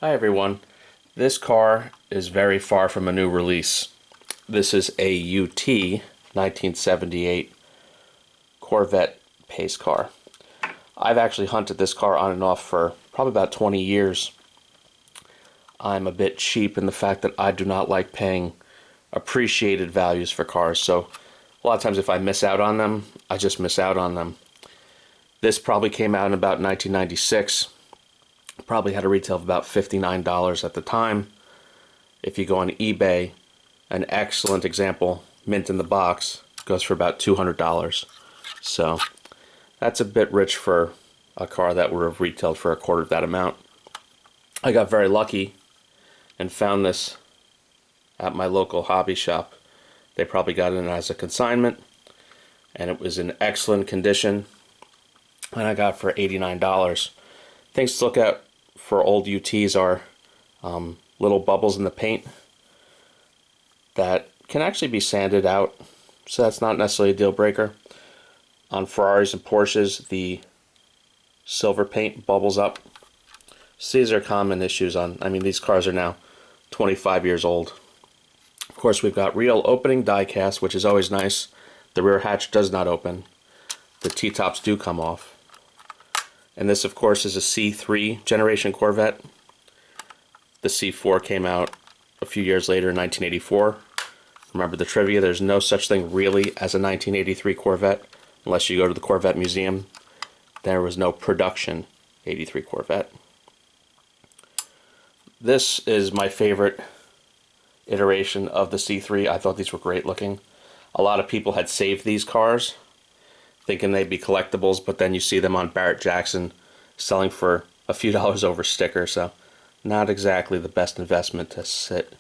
Hi everyone. This car is very far from a new release. This is a UT 1978 Corvette pace car. I've actually hunted this car on and off for probably about 20 years. I'm a bit cheap in the fact that I do not like paying appreciated values for cars, so a lot of times if I miss out on them, I just miss out on them. This probably came out in about 1996. Probably had a retail of about $59 at the time. If you go on eBay, an excellent example, mint in the box, goes for about $200. So that's a bit rich for a car that would have retailed for a quarter of that amount. I got very lucky and found this at my local hobby shop. They probably got it in as a consignment, and it was in excellent condition, and I got it for $89. Things to look at for old UTs are little bubbles in the paint that can actually be sanded out, so that's not necessarily a deal breaker. On Ferraris and Porsches, the silver paint bubbles up. So these are common issues on, these cars are now 25 years old. Of course, we've got real opening diecast, which is always nice. The rear hatch does not open. The T-tops do come off. And this, of course, is a C3 generation Corvette. The C4 came out a few years later in 1984. Remember the trivia, there's no such thing really as a 1983 Corvette unless you go to the Corvette Museum. There was no production 83 Corvette. This is my favorite iteration of the C3. I thought these were great looking. A lot of people had saved these cars thinking they'd be collectibles, but then you see them on Barrett-Jackson selling for a few dollars over sticker, so not exactly the best investment to sit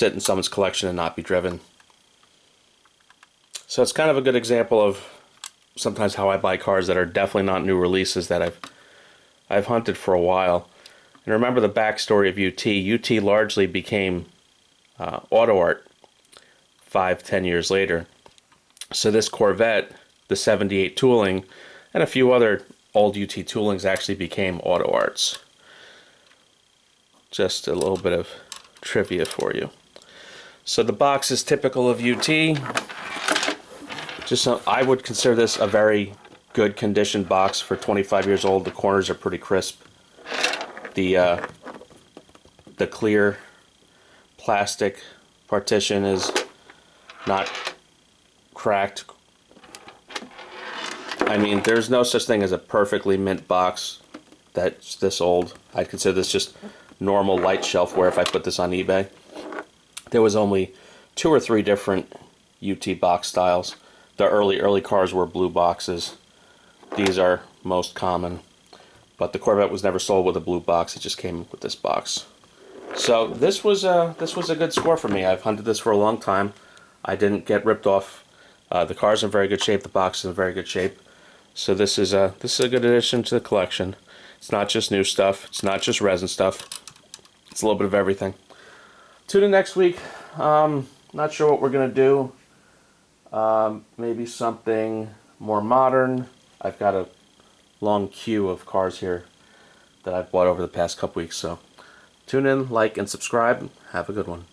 in someone's collection and not be driven. So it's kind of a good example of sometimes how I buy cars that are definitely not new releases that I've hunted for a while. And remember the backstory of UT. UT largely became auto art 5-10 years later. So this Corvette, the 78 tooling, and a few other old UT toolings actually became auto arts. Just a little bit of trivia for you. So the box is typical of UT. I would consider this a very good condition box for 25 years old. The corners are pretty crisp. The clear plastic partition is not cracked. There's no such thing as a perfectly mint box that's this old. I'd consider this just normal light shelfware if I put this on eBay. There was only 2 or 3 different UT box styles. The early cars were blue boxes. These are most common. But the Corvette was never sold with a blue box. It just came with this box. So this was a good score for me. I've hunted this for a long time. I didn't get ripped off. The car's in very good shape. The box is in very good shape. So this is a good addition to the collection. It's not just new stuff. It's not just resin stuff. It's a little bit of everything. Tune in next week. Not sure what we're gonna do. Maybe something more modern. I've got a long queue of cars here that I've bought over the past couple weeks. So tune in, like, and subscribe. Have a good one.